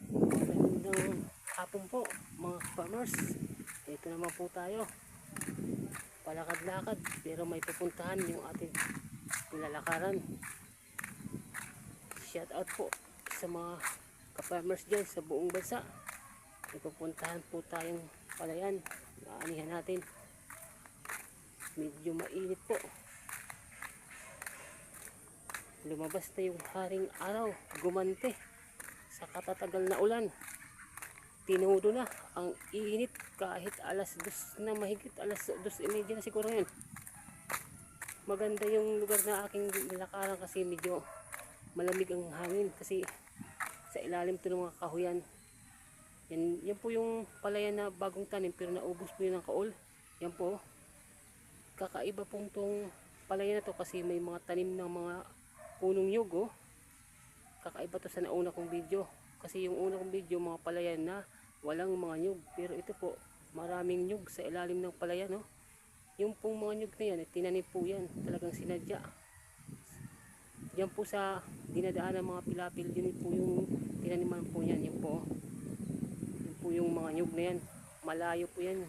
Magandang hapon po mga farmers. Ito naman po tayo. Palakad-lakad pero may pupuntahan yung ating nilalakaran. Shout out po sa mga ka-farmers dyan sa buong bansa. May pupuntahan po tayong palayan. Aanihan natin. Medyo mainit po. Lumabas na yung haring araw. Gumante sa katatagal na ulan. Tinudo na ang init kahit alas 2 na mahigit, alas 2:30 na siguro yun. Maganda yung lugar na aking nilakaran kasi medyo malamig ang hangin kasi sa ilalim to ng mga kahuyan. Yan po yung palayan na bagong tanim pero naubos po yun ng kaol. Yan po. Kakaiba pong tong palayan na to kasi may mga tanim ng mga punong nyug. Oh. Kakaiba to sa nauna kong video. Kasi yung una kong video mga palayan na walang mga nyug, pero ito po maraming nyug sa ilalim ng palayan. No? Yung pong mga nyug na yan, tinanim po yan, talagang sinadya. Yan po sa dinadaan ng mga pilapil, yun po yung tinaniman po yan. Yun po yung mga nyug na yan, malayo po yan,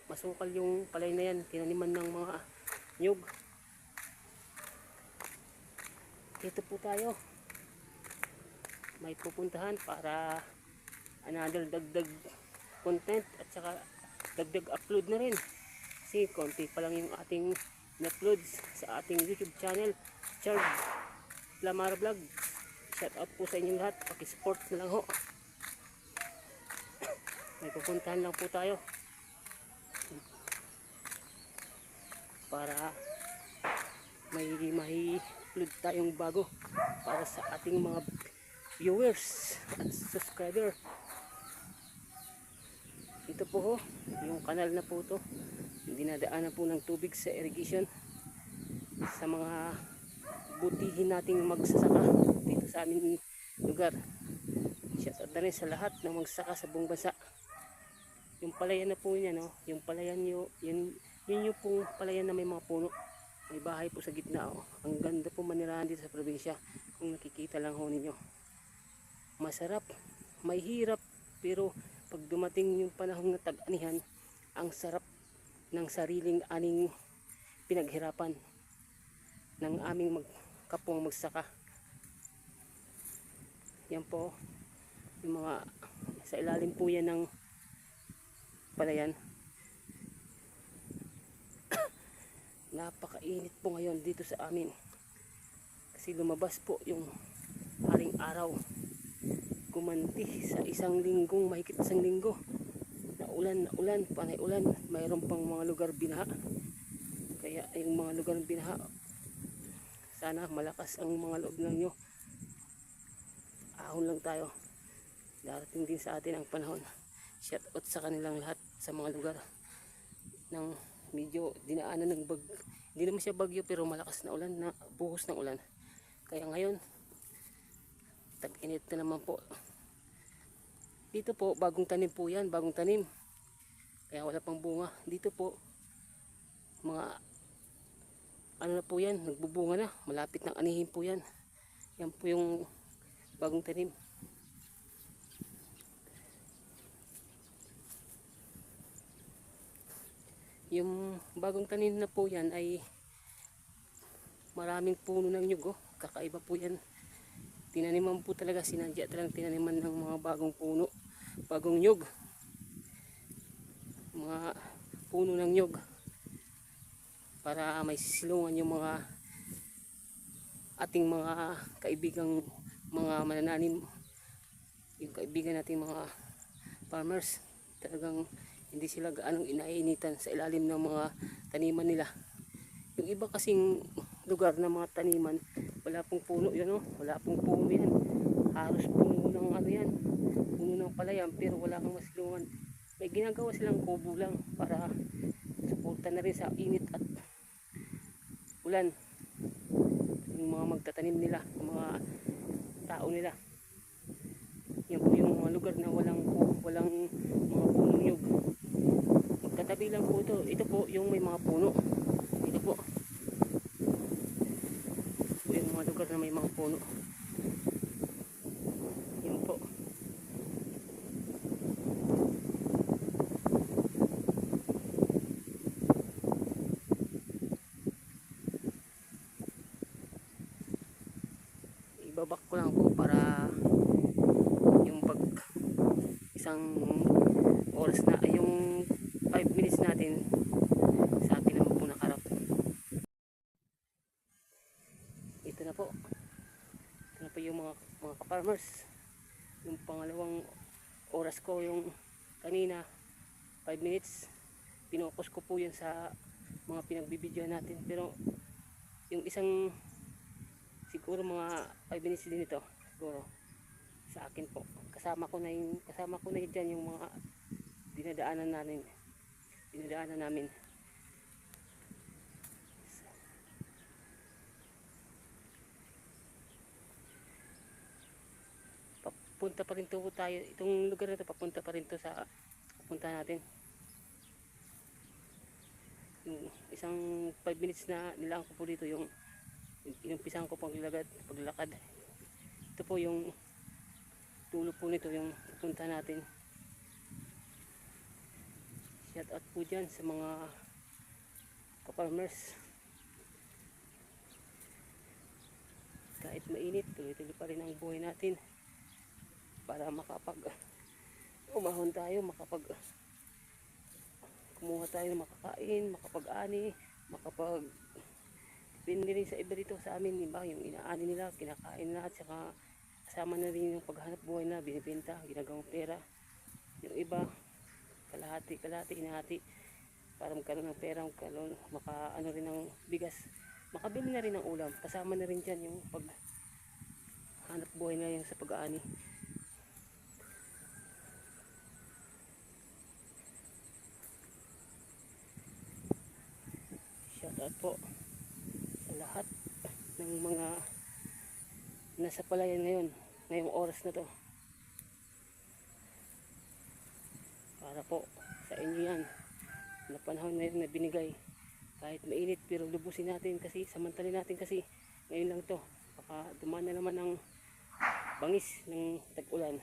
masukal yung palay na yan, tinaniman ng mga nyug. Dito po tayo, may pupuntahan para another dagdag content at saka dagdag upload na rin kasi konti pa lang yung ating upload sa ating YouTube channel, Charles Lamar Vlog. Shout out po sa inyong lahat, pakisupport na lang ho. May pupuntahan lang po tayo para may upload tayong bago para sa ating mga viewers at subscriber. Ito po ho, yung kanal na po to, dinadaanan po ng tubig sa irrigation sa mga butihin nating magsasaka dito sa aming lugar. Shout out na rin sa lahat ng magsasaka sa buong bansa. Yung palayan na po niya, no? Yung palayan nyo, yun yung pong palayan na may mga puno. May bahay po sa gitna. Oh. Ang ganda po manirahan dito sa probinsya kung nakikita lang ho ninyo. Masarap, may hirap, pero pag dumating yung panahon na tag-anihan, ang sarap ng sariling aning pinaghirapan ng aming kapwang magsaka. Yan po, yung mga sa ilalim po yan ng palayan. Napakainit po ngayon dito sa amin kasi lumabas po yung haring araw. Gumanti sa mahigit isang linggo na ulan, panay ulan, mayroon pang mga lugar binaha. Kaya yung mga lugar binaha, sana malakas ang mga loob lang nyo. Ahon lang tayo, darating din sa atin ang panahon. Shout out sa kanilang lahat sa mga lugar ng medyo dinaanan ng hindi naman siya bagyo pero malakas na ulan, na buhos ng ulan. Kaya ngayon tag-init na naman po. Dito po bagong tanim po yan, bagong tanim, kaya wala pang bunga. Dito po mga ano na po yan, nagbubunga na, malapit ng anihin po yan. Yan po yung bagong tanim. Yung bagong tanim na po yan ay maraming puno ng nyug. Oh. Kakaiba po yan. Tinaniman po talaga, sinadya talagang tinaniman ng mga bagong puno, bagong nyug, mga puno ng nyug para may sisilungan yung mga ating mga kaibigang mga manananim, yung kaibigan nating mga farmers. Talagang hindi sila gaanong inainitan sa ilalim ng mga taniman nila. Yung iba kasing lugar na mga taniman, wala pong puno yun, no? Wala pong puno yan. Halos puno ng ano yan, puno ng palayan, pero wala kang masilungan. May ginagawa silang kubo lang para suporta na rin sa init at ulan yung mga magtatanim nila, yung mga tao nila. Yan po yung mga lugar na walang mga punong nyug. Magkatabi lang po ito. Ito po yung may mga puno. Ito po yung mga lugar na may mga puno. Yan po. isang oras na ay yung 5 minutes natin sa akin naman po nakarap. Ito na po. Ito na po yung mga ka-farmers. Yung pangalawang oras ko yung kanina 5 minutes. Pinokus ko po yan sa mga pinagbibidyoan natin. Pero yung isang siguro mga 5 minutes din ito. Siguro sa akin po. Kasama ko na yun dyan yung mga dinadaanan namin. Papunta pa rin to tayo, itong lugar na to papunta pa rin to sa punta natin. Yung isang 5 minutes na nilaan ko po dito yung inumpisahan ko paglakad. Ito po yung tulo po nito yung pupunta natin. Shout out po dyan sa mga ka-farmers. Kahit mainit, tuloy-tuloy pa rin ang buhay natin para makapag umahon tayo, kumuha tayo ng makakain, makapag-ani, depende rin sa iba dito sa amin, diba? Yung inaani nila, kinakain na, at saka kasama na rin yung paghanap buhay na binibenta, ginagawang pera. Yung iba kalahati inahati para magkaroon ng pera, makaano rin ng bigas, makabili na rin ng ulam. Kasama na rin dyan yung paghanap buhay na yung sa pag-aani. Shout out po sa lahat ng mga nasa palayan ngayong oras na to. Para po sa inyo yan na panahon na yun na binigay. Kahit mainit pero lubusin natin kasi, samantalin natin kasi ngayon lang to. Baka dumaan na naman ang bangis ng tag-ulan.